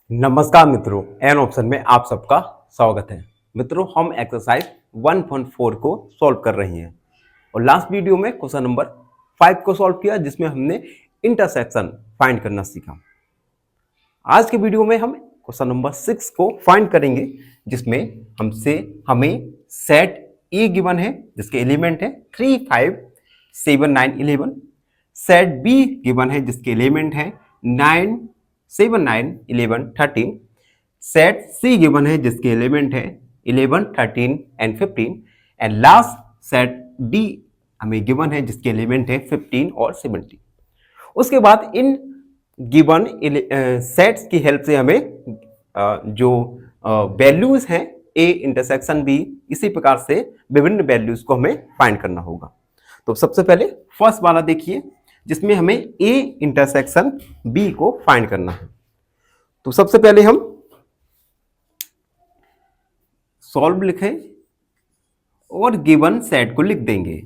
नमस्कार मित्रों, an option में आप सबका स्वागत है। मित्रों, हम एक्सरसाइज 1.4 को सॉल्व कर रही हैं और लास्ट वीडियो में क्वेश्चन नंबर 5 को सॉल्व किया जिसमें हमने इंटरसेक्शन फाइंड करना सीखा। आज के वीडियो में हम क्वेश्चन नंबर 6 को फाइंड करेंगे जिसमें हमें सेट ए गिवन है जिसके एलिमेंट है 3, 5, 7, 9, 11। सेट बी गिवन है जिसके एलिमेंट है 9, 7, 9, 11, 13। सेट सी गिवन है जिसके एलिमेंट है 11, 13 and 15। And last set D हमें गिवन है जिसके एलिमेंट है 15 और 17। उसके बाद इन गिवन सेट्स की हेल्प से हमें जो वैल्यूज हैं ए इंटरसेक्शन बी, इसी प्रकार से विभिन्न वैल्यूज को हमें फाइंड करना होगा। तो सबसे पहले फर्स्ट वाला देखिए जिसमें हमें ए इंटरसेक्शन बी को फाइंड करना है। तो सबसे पहले हम सॉल्व लिखें और गिवन सेट को लिख देंगे।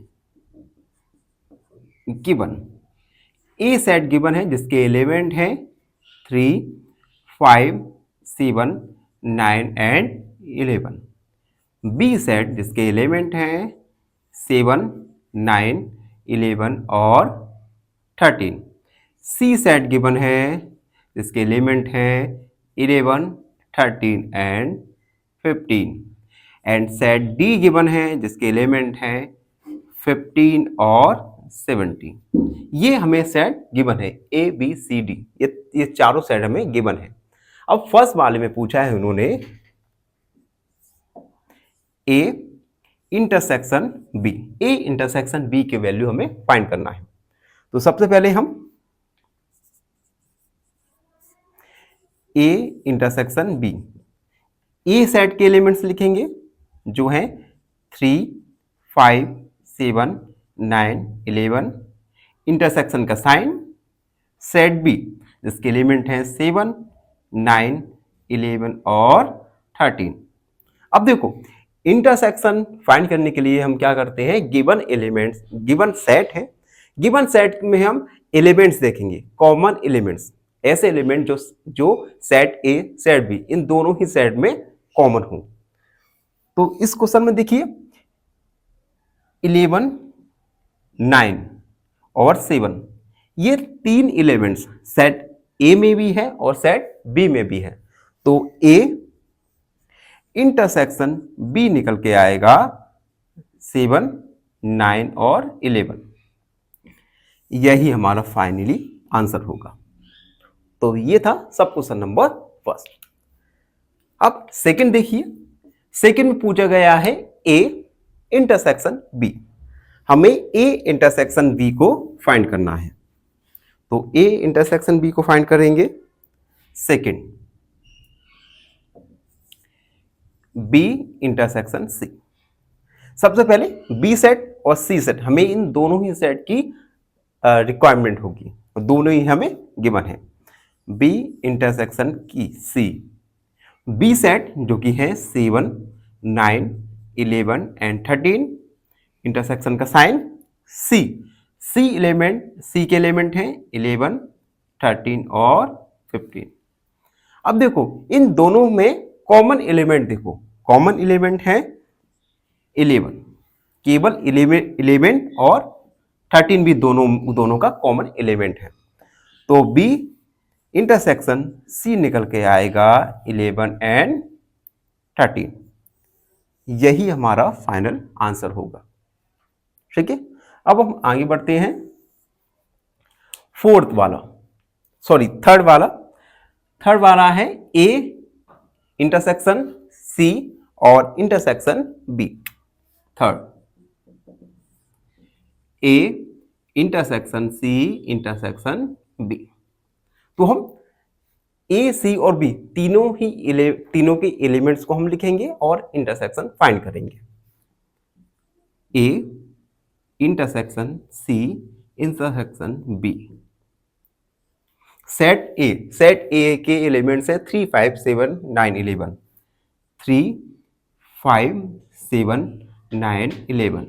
गिवन ए सेट गिवन है जिसके एलिमेंट है 3, 5, 7, 9 एंड 11। बी सेट जिसके एलिमेंट है 7, 9, 11 और 13। सी सेट गिवन है जिसके एलिमेंट है 11, 13 and 15। And set D given है जिसके एलिमेंट है 15 और 17। ये हमें सेट गिवन है ए बी सी डी, ये चारों सेट हमें गिवन है। अब फर्स्ट वाले में पूछा है उन्होंने A intersection B. A intersection B की वैल्यू हमें फाइंड करना है। तो सबसे पहले हम A intersection B, A set के एलिमेंट्स लिखेंगे जो है 3, 5, 7, 9, 11। इंटरसेक्शन का साइन सेट बी जिसके एलिमेंट है 7, 9, 11 और 13। अब देखो इंटरसेक्शन फाइंड करने के लिए हम क्या करते हैं, गिवन एलिमेंट्स, गिवन सेट है, गिवन सेट में हम एलिमेंट्स देखेंगे, कॉमन एलिमेंट्स, ऐसे एलिमेंट जो set A set be in दोनों ही सेट में कॉमन हो। तो इस क्वेश्चन में देखिए 11, 9 और 7, ये तीन एलिमेंट्स सेट ए में भी है और सेट बी में भी है। तो ए इंटरसेक्शन बी निकल के आएगा 7, 9 और 11। यही हमारा फाइनली आंसर होगा। तो ये था सब क्वेश्चन नंबर फर्स्ट। अब सेकंड देखिए, सेकंड में पूछा गया है ए इंटरसेक्शन बी। हमें ए इंटरसेक्शन बी को फाइंड करना है। तो ए इंटरसेक्शन बी को फाइंड करेंगे। Second B intersection C. सबसे पहले बी सेट और सी सेट, हमें इन दोनों ही सेट की रिक्वायरमेंट होगी, दोनों ही हमें गिवन है। बी इंटरसेक्शन की सी, बी सेट जो कि है 7, 9, 11 एंड 13। इंटरसेक्शन का साइन सी, सी के एलिमेंट हैं 11, 13 और 15। अब देखो इन दोनों में कॉमन एलिमेंट, देखो कॉमन एलिमेंट है 11, केवल 11 और 13 भी दोनों का कॉमन एलिमेंट है। तो बी इंटरसेक्शन सी निकल के आएगा 11 एंड 13। यही हमारा फाइनल आंसर होगा। ठीक है, अब हम आगे बढ़ते हैं थर्ड वाला है ए इंटरसेक्शन सी और intersection B. Third A intersection C intersection B. तो हम ए सी और बी तीनों के एलिमेंट्स को हम लिखेंगे और इंटरसेक्शन फाइंड करेंगे। A intersection C intersection B. Set A के एलिमेंट्स है 3, 5, 7, 9, 11। 3, 5, 7, 9, 11।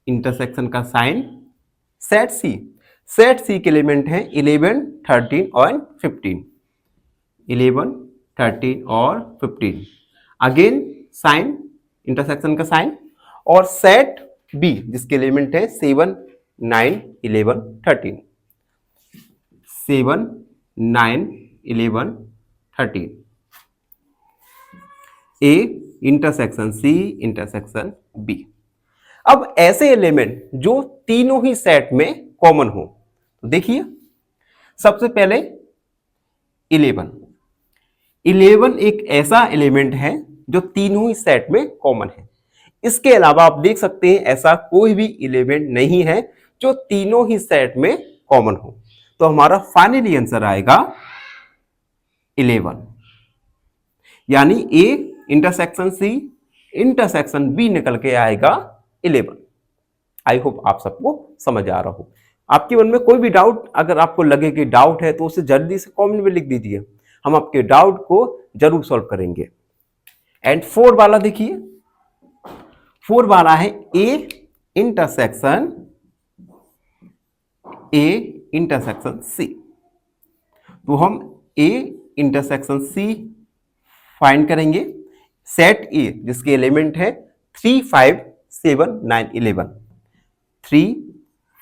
इंटरसेक्शन का साइन सेट सी के एलिमेंट है 11, 13 और 15। 11, 13 और 15। अगेन साइन, इंटरसेक्शन का साइन। और सेट बी जिसके एलिमेंट है 7, 9, 11, 13। 7, 9, 11, 13। A intersection C intersection B. अब ऐसे एलिमेंट जो तीनों ही सेट में कॉमन हो, तो देखिए सबसे पहले 11। 11 एक ऐसा एलिमेंट है जो तीनों ही सेट में कॉमन है। इसके अलावा आप देख सकते हैं ऐसा कोई भी एलिमेंट नहीं है जो तीनों ही सेट में कॉमन हो। तो हमारा फाइनली आंसर आएगा 11, यानी A intersection C intersection B निकल के आएगा 11। आई होप आप सबको समझ आ रहा हो। आपके मन में कोई भी डाउट अगर आपको लगे कि डाउट है तो उसे जल्दी से कमेंट में लिख दीजिए, हम आपके डाउट को जरूर सॉल्व करेंगे। एंड 4 वाला देखिए, 4 वाला है ए इंटरसेक्शन सी। तो हम ए इंटरसेक्शन सी फाइंड करेंगे। सेट ए जिसके एलिमेंट है 3, 5, 7, 9, 11। 3,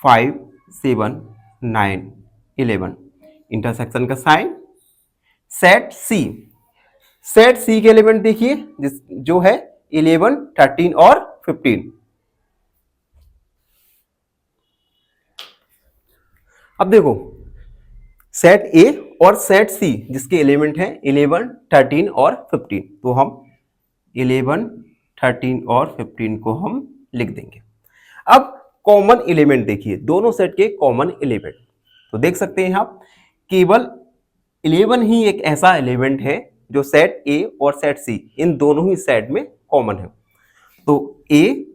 5, 7, 9, 11 इंटरसेक्शन का साइन। सेट सी के एलिमेंट देखिए जो है 11, 13 और 15। अब देखो सेट ए और सेट सी जिसके एलिमेंट है 11, 13 और 15। तो हम 11, 13 और 15 को हम लिख देंगे। अब कॉमन एलिमेंट देखिए, दोनों सेट के कॉमन एलिमेंट तो देख सकते हैं आप, केवल 11 ही एक ऐसा एलिमेंट है जो सेट ए और सेट सी इन दोनों ही सेट में कॉमन है। तो ए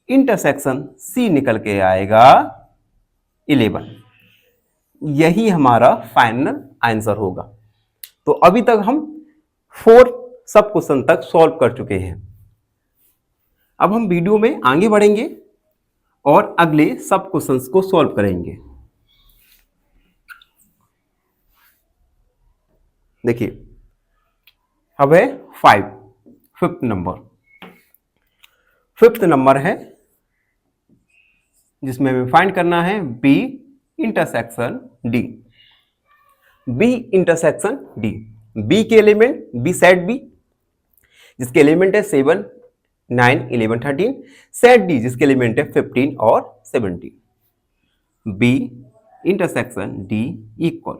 इंटरसेक्शन सी निकल के आएगा 11। यही हमारा फाइनल आंसर होगा। तो अभी तक हम 4 सब क्वेश्चन तक सॉल्व कर चुके हैं। अब हम वीडियो में आगे बढ़ेंगे और अगले सब क्वेश्चंस को सॉल्व करेंगे। देखिए अब है 5th नंबर। 5th नंबर है जिसमें हमें फाइंड करना है B intersection D. B intersection D, B के एलिमेंट बी सेट बी जिसके एलिमेंट है 7, 9, 11, 13। सेट डी जिसके एलिमेंट है 15 और 17। B intersection D equal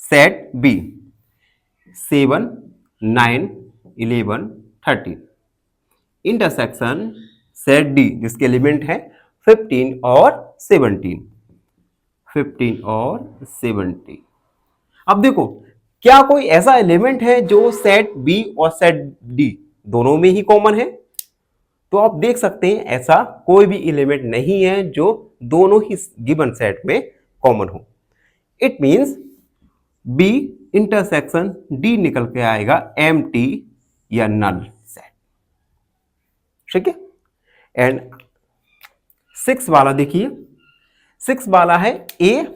set B 7, 9, 11, 13 intersection set D जिसके एलिमेंट है 15 और 17। 15 और 17। अब देखो क्या कोई ऐसा एलिमेंट है जो सेट बी और सेट डी दोनों में ही कॉमन है? तो आप देख सकते हैं ऐसा कोई भी एलिमेंट नहीं है जो दोनों ही गिवन सेट में कॉमन हो। It means B intersection D निकल के आएगा एम्प्टी या नल सेट। ठीक है। एंड 6 वाला देखिए, 6 वाला है ए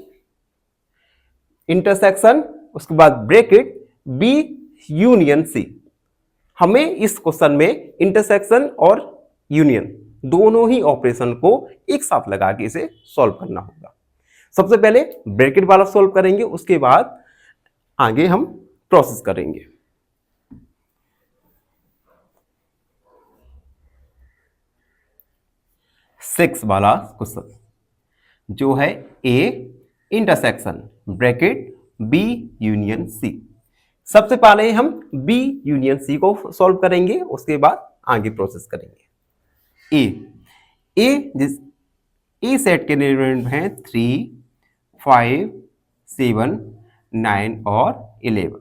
इंटरसेक्शन उसके बाद ब्रैकेट बी यूनियन सी। हमें इस क्वेश्चन में इंटरसेक्शन और यूनियन दोनों ही ऑपरेशन को एक साथ लगा के इसे सॉल्व करना होगा। सबसे पहले ब्रैकेट वाला सॉल्व करेंगे, उसके बाद आगे हम प्रोसेस करेंगे। सिक्स वाला क्वेश्चन जो है A intersection bracket B union C. सबसे पहले हम बी यूनियन सी को सॉल्व करेंगे, उसके बाद आगे प्रोसेस करेंगे। जिस ए सेट के एलिमेंट हैं 3, 5, 7, 9 और 11।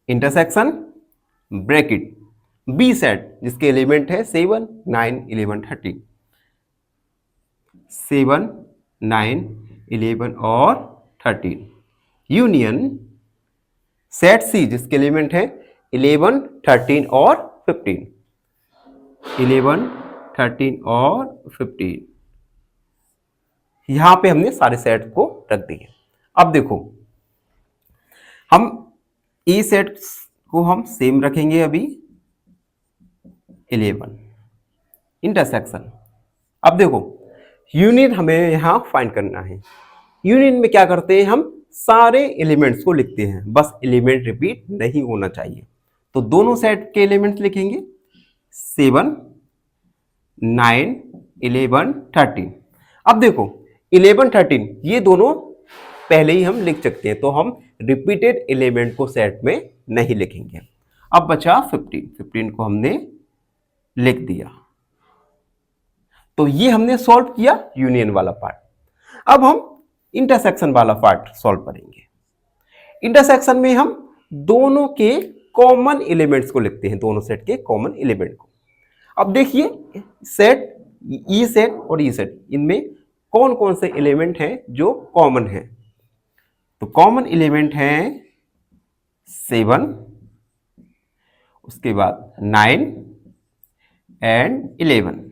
इंटरसेक्शन ब्रैकेट बी सेट जिसके एलिमेंट है 7, 9, 11, 13। 7, 9, 11 और 13 यूनियन सेट सी जिसके एलिमेंट है 11, 13 और 15। 11, 13 और 15। यहां पे हमने सारे सेट को रख दिए। अब देखो हम ए सेट को हम सेम रखेंगे अभी 11 इंटरसेक्शन। अब देखो यूनियन हमें यहां फाइंड करना है। यूनियन में क्या करते हैं, हम सारे एलिमेंट्स को लिखते हैं, बस एलिमेंट रिपीट नहीं होना चाहिए। तो दोनों सेट के एलिमेंट्स लिखेंगे 7 9 11 13। अब देखो 11 13 ये दोनों पहले ही हम लिख सकते हैं, तो हम रिपीटेड एलिमेंट को सेट में नहीं लिखेंगे। अब बचा 15 को हमने लिख दिया। तो ये हमने सॉल्व किया यूनियन वाला पार्ट। अब हम इंटरसेक्शन वाला पार्ट सॉल्व करेंगे। इंटरसेक्शन में हम दोनों के कॉमन एलिमेंट्स को लिखते हैं, दोनों सेट के कॉमन एलिमेंट को। अब देखिए सेट ई सेट और ई सेट, इनमें कौन कौन से एलिमेंट हैं जो कॉमन हैं। तो कॉमन एलिमेंट हैं 7, उसके बाद 9 एंड 11।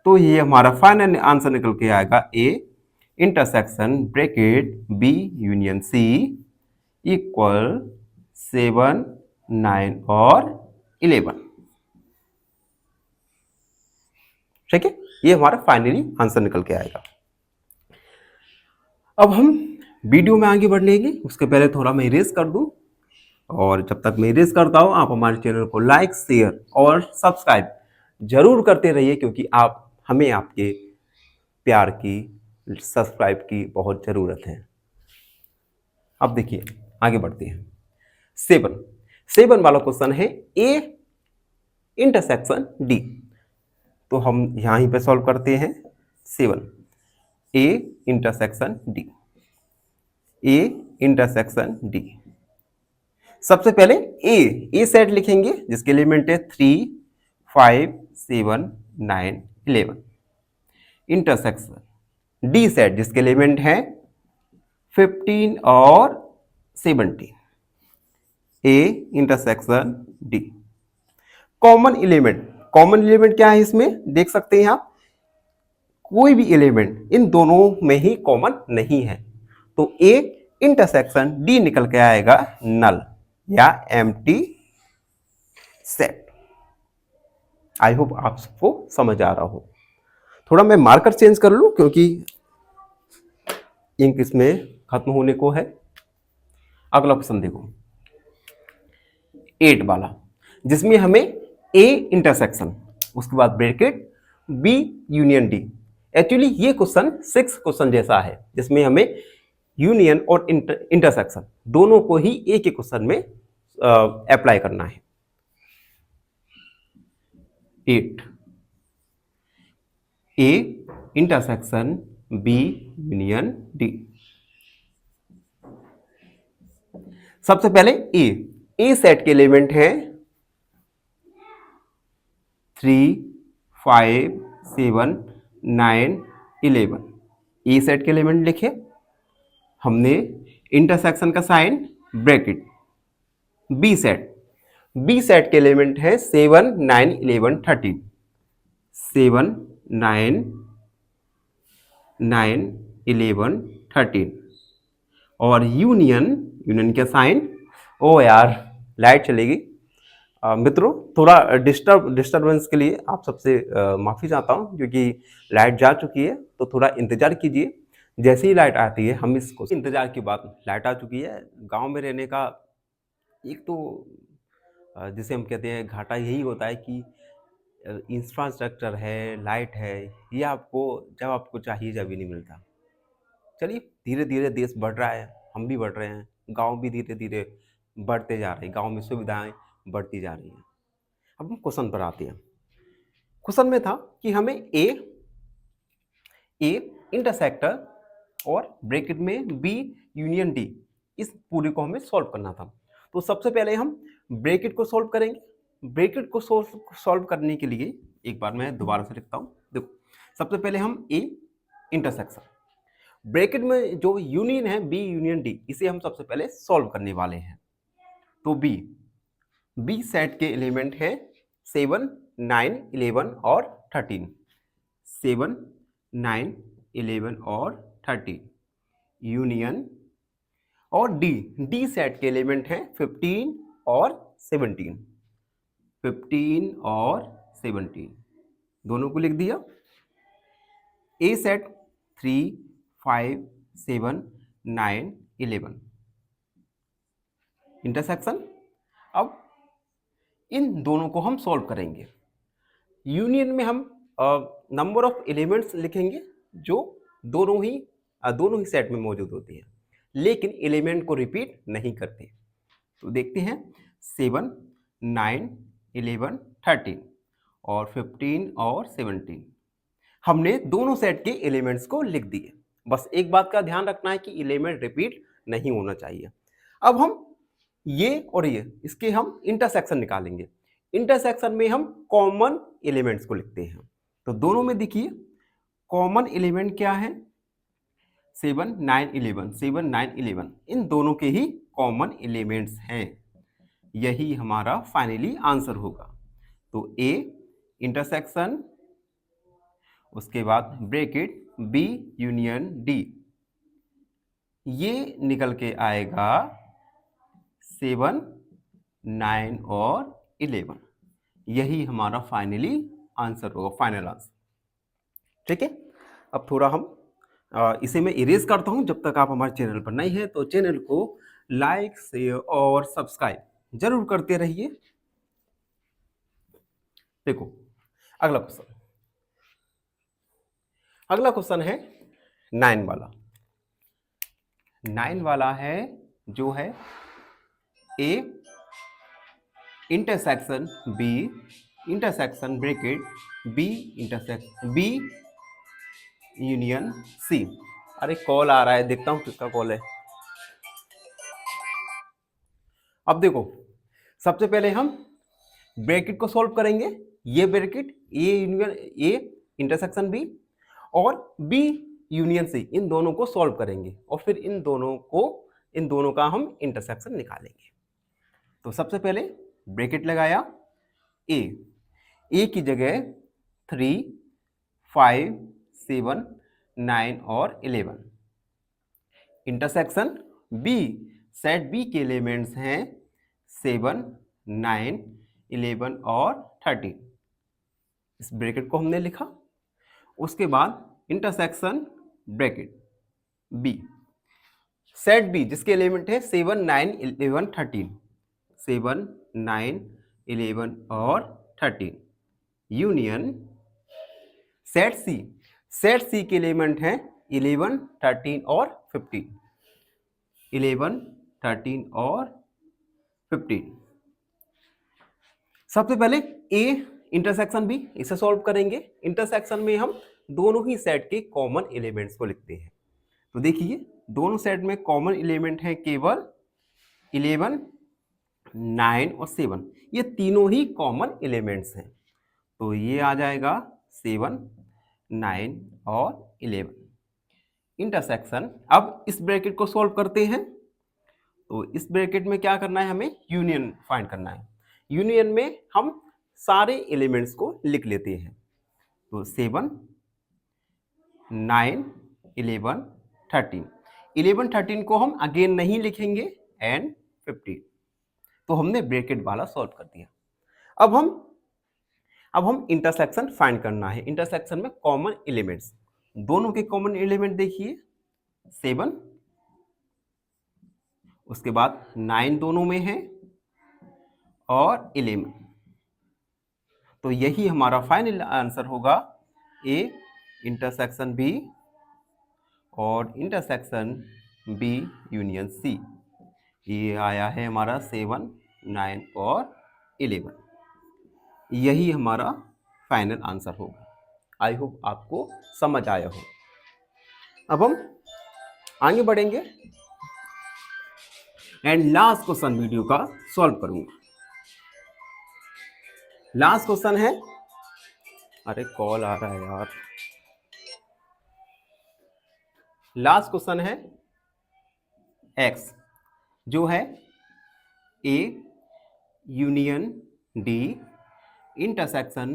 तो ये हमारा फाइनल आंसर निकल के आएगा A intersection bracket B union C equal 7 9 और 11। ठीक है, ये हमारा फाइनली आंसर निकल के आएगा। अब हम वीडियो में आगे बढ़ने उसके पहले थोड़ा मैं इरेज कर दूं, और जब तक मैं इरेज करता हूं आप हमारे चैनल को लाइक शेयर और सब्सक्राइब जरूर करते रहिए, क्योंकि आप हमें आपके प्यार की सब्सक्राइब की बहुत ज़रूरत है। अब देखिए आगे बढ़ते हैं। 7 वाला क्वेश्चन है ए इंटरसेक्शन डी। तो हम यहीं पे सॉल्व करते हैं 7 A intersection D. A intersection D, सबसे पहले ए सेट लिखेंगे जिसके एलिमेंट है 3 5 7 9 11। इंटरसेक्शन डी सेट जिसके एलिमेंट है 15 और 17। A intersection D. Common element क्या है इसमें देख सकते हैं आप, कोई भी एलिमेंट इन दोनों में ही कॉमन नहीं है, तो ए इंटरसेक्शन डी निकल के आएगा नल या एम्प्टी सेट। आई होप आप सबको समझ आ रहा हो। थोड़ा मैं मार्कर चेंज कर लूं क्योंकि इंक इसमें खत्म होने को है। अगला क्वेश्चन देखो 8 वाला, जिसमें हमें ए इंटरसेक्शन उसके बाद bracket B union D. Actually ये क्वेश्चन 6 क्वेश्चन जैसा है, जिसमें हमें यूनियन और इंटरसेक्शन दोनों को ही एक ही क्वेश्चन में अप्लाई करना है। 8 A intersection B union D. सबसे पहले ए सेट के एलिमेंट है 3 5 7 9 11। ए सेट के एलिमेंट लिखे हमने, इंटरसेक्शन का साइन ब्रैकेट। बी सेट के एलिमेंट है 7 9 11 13। 7 9 9 11 13। और यूनियन के साइन, ओ यार लाइट चलेगी मित्रों, थोड़ा डिस्टर्बेंस के लिए आप सबसे माफ़ी चाहता हूं, क्योंकि लाइट जा चुकी है, तो थोड़ा इंतज़ार कीजिए। जैसे ही लाइट आती है हम इसको इंतज़ार की बात, लाइट आ चुकी है। गांव में रहने का एक तो जिसे हम कहते हैं घाटा यही होता है कि इंफ्रास्ट्रक्चर है, लाइट है, ये आपको जब आपको चाहिए जब ही नहीं मिलता। चलिए धीरे धीरे देश बढ़ रहा है, हम भी बढ़ रहे हैं, गांव भी धीरे धीरे बढ़ते जा रहे हैं, गांव में सुविधाएं बढ़ती जा रही हैं। अब हम क्वेश्चन पर आते हैं। क्वेश्चन में था कि हमें ए इंटरसेक्टर और ब्रैकेट में बी यूनियन डी, इस पूरे को हमें सॉल्व करना था। तो सबसे पहले हम ब्रैकेट को सॉल्व करेंगे। ब्रैकेट को सॉल्व करने के लिए एक बार मैं दोबारा से लिखता हूं। देखो सबसे पहले हम ए इंटरसेक्शन, ब्रैकेट में जो यूनियन है बी यूनियन डी, इसे हम सबसे पहले सॉल्व करने वाले हैं। तो बी सेट के एलिमेंट है 7 9 11 और 13। 7 9 11 और 13 यूनियन और डी सेट के एलिमेंट हैं 15 और 17। 15 और 17 दोनों को लिख दिया। ए सेट 3, 5, 7, 9, 11 इंटरसेक्शन। अब इन दोनों को हम सॉल्व करेंगे। यूनियन में हम नंबर ऑफ एलिमेंट्स लिखेंगे जो दोनों ही सेट में मौजूद होती हैं, लेकिन एलिमेंट को रिपीट नहीं करते। तो देखते हैं 7, 9, 11, 13 और 15 और 17 हमने दोनों सेट के एलिमेंट्स को लिख दिए। बस एक बात का ध्यान रखना है कि एलिमेंट रिपीट नहीं होना चाहिए। अब हम ये और ये इसके हम इंटरसेक्शन निकालेंगे। इंटरसेक्शन में हम कॉमन एलिमेंट्स को लिखते हैं। तो दोनों में देखिए कॉमन एलिमेंट क्या है, 7, 9, 11, 7, 9, 11 इन दोनों के ही कॉमन एलिमेंट्स हैं। यही हमारा फाइनली आंसर होगा। तो ए इंटरसेक्शन, उसके बाद ब्रैकेट बी यूनियन डी, ये निकल के आएगा 7, 9 और 11। यही हमारा फाइनली आंसर होगा, फाइनल आंसर। ठीक है, अब थोड़ा हम इसे मैं इरेज करता हूं। जब तक आप हमारे चैनल पर नहीं है तो चैनल को लाइक, शेयर और सब्सक्राइब जरूर करते रहिए। देखो अगला क्वेश्चन, अगला क्वेश्चन है 9 वाला। 9 वाला है जो है A intersection B intersection bracket B intersection B union C. अरे कॉल आ रहा है, देखता हूं किसका कॉल है। अब देखो सबसे पहले हम ब्रैकेट को सॉल्व करेंगे। ये bracket A union A intersection B और बी यूनियन सी, इन दोनों को सॉल्व करेंगे और फिर इन दोनों का हम इंटरसेक्शन निकालेंगे। तो सबसे पहले ब्रैकेट लगाया, ए की जगह 3, 5, 7, 9 और 11। इंटरसेक्शन बी, सेट बी के एलिमेंट्स हैं 7, 9, 11 और 13। इस ब्रैकेट को हमने लिखा। उसके बाद intersection bracket B, set B जिसके एलिमेंट है 7, 9, 11, 13। 7, 9, 11 और 13 यूनियन सेट सी, सेट सी के एलिमेंट हैं 11, 13 और 15। 11, 13 और 15। सबसे पहले ए इंटरसेक्शन बी, इसे सॉल्व करेंगे। इंटरसेक्शन में हम दोनों ही सेट के कॉमन एलिमेंट्स को लिखते हैं। तो देखिए दोनों सेट में कॉमन एलिमेंट है केवल 11, 9 और 7, ये तीनों ही कॉमन एलिमेंट्स हैं। तो ये आ जाएगा 7, 9 और 11 इंटरसेक्शन। अब इस ब्रैकेट को सॉल्व करते हैं। तो इस ब्रैकेट में क्या करना है, हमें यूनियन फाइंड करना है। यूनियन में हम सारे एलिमेंट्स को लिख लेते हैं। तो 7, 9, 11, 13। 11, 13 को हम अगेन नहीं लिखेंगे एंड 15। तो हमने ब्रैकेट वाला सॉल्व कर दिया। अब हम इंटरसेक्शन फाइंड करना है। इंटरसेक्शन में कॉमन एलिमेंट्स, दोनों के कॉमन एलिमेंट देखिए 7, उसके बाद 9 दोनों में है और 11। तो यही हमारा फाइनल आंसर होगा, ए इंटरसेक्शन बी और इंटरसेक्शन बी यूनियन सी। ये आया है हमारा 7, 9 और 11। यही हमारा फाइनल आंसर होगा। आई होप आपको समझ आया हो। अब हम आगे बढ़ेंगे एंड लास्ट क्वेश्चन वीडियो का सॉल्व करूंगा। लास्ट क्वेश्चन है, अरे कॉल आ रहा है यार। लास्ट क्वेश्चन है एक्स जो है A union D intersection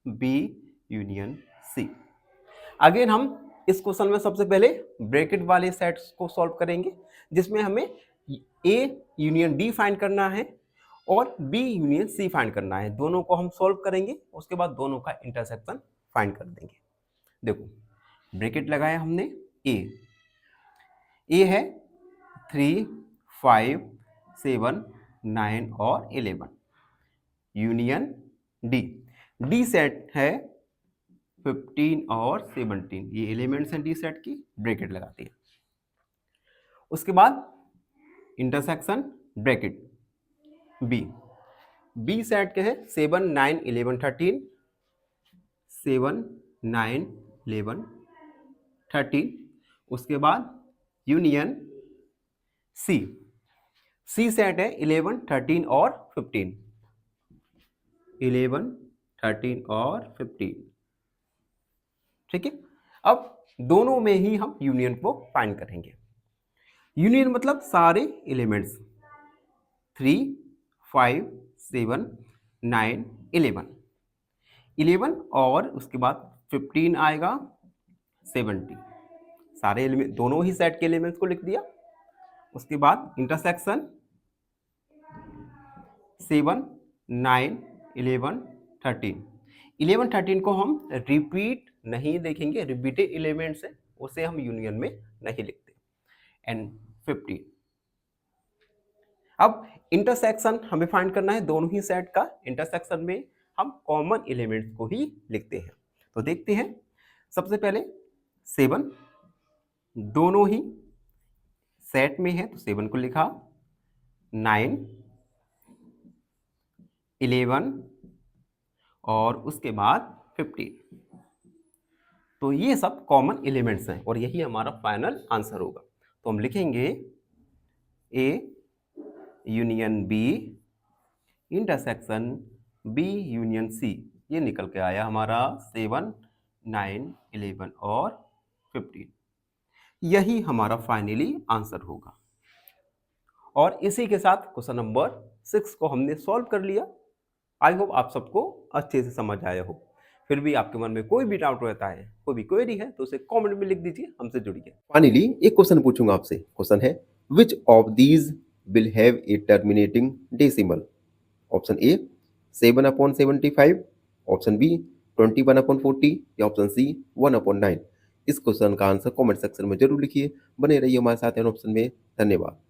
B union C. Again हम इस क्वेश्चन में सबसे पहले ब्रैकेट वाले सेट्स को सॉल्व करेंगे। जिसमें हमें ए यूनियन डी फाइंड करना है और बी यूनियन सी फाइंड करना है। दोनों को हम सॉल्व करेंगे, उसके बाद दोनों का इंटरसेक्शन फाइंड कर देंगे। देखो ब्रैकेट लगाया हमने, ए है 3, 5, 7, 9 और 11 यूनियन डी सेट है 15 और 17, ये एलिमेंट्स हैं डी सेट की, ब्रैकेट लगाती है। उसके बाद इंटरसेक्शन ब्रैकेट बी सेट के है 7, 9, 11, 13, 7, 9, 11, 13। उसके बाद यूनियन सी सेट है 11, 13 और 15, 11, 13 और 15। ठीक है, अब दोनों में ही हम यूनियन को फाइंड करेंगे। यूनियन मतलब सारे एलिमेंट्स 3, 5, 7, 9, 11 और उसके बाद 15 आएगा, 70, सारे एलिमेंट दोनों ही सेट के एलिमेंट्स को लिख दिया। उसके बाद इंटरसेक्शन 7, 9, 11, 13, 13 को हम रिपीट नहीं देखेंगे, रिपीटेड एलिमेंट्स है, उसे हम यूनियन में नहीं लिखते। एंड 15। अब इंटरसेक्शन हमें फाइंड करना है दोनों ही सेट का। इंटरसेक्शन में हम कॉमन एलिमेंट्स को ही लिखते हैं। तो देखते हैं, सबसे पहले 7 दोनों ही सेट में है तो 7 को लिखा, 9, 11 और उसके बाद 15। तो ये सब कॉमन एलिमेंट्स हैं और यही हमारा फाइनल आंसर होगा। तो हम लिखेंगे A union B intersection B union C. ये निकल के आया हमारा 7, 9, 11 और 15। यही हमारा फाइनली आंसर होगा। और इसी के साथ क्वेश्चन नंबर 6 को हमने सॉल्व कर लिया। आई होप आप सबको अच्छे से समझ आया हो। फिर भी आपके मन में कोई भी डाउट रहता है, कोई भी क्वेरी है, तो उसे कमेंट में लिख दीजिए, हमसे जुड़िए। फाइनली एक क्वेश्चन पूछूंगा आपसे। क्वेश्चन है, which of these will have a terminating decimal? Option A 7/75, option B 21/40 या ऑप्शन सी 1/9। इस क्वेश्चन का आंसर कमेंट सेक्शन में जरूर लिखिए। बने रहिए हमारे साथ ऑप्शन में। धन्यवाद।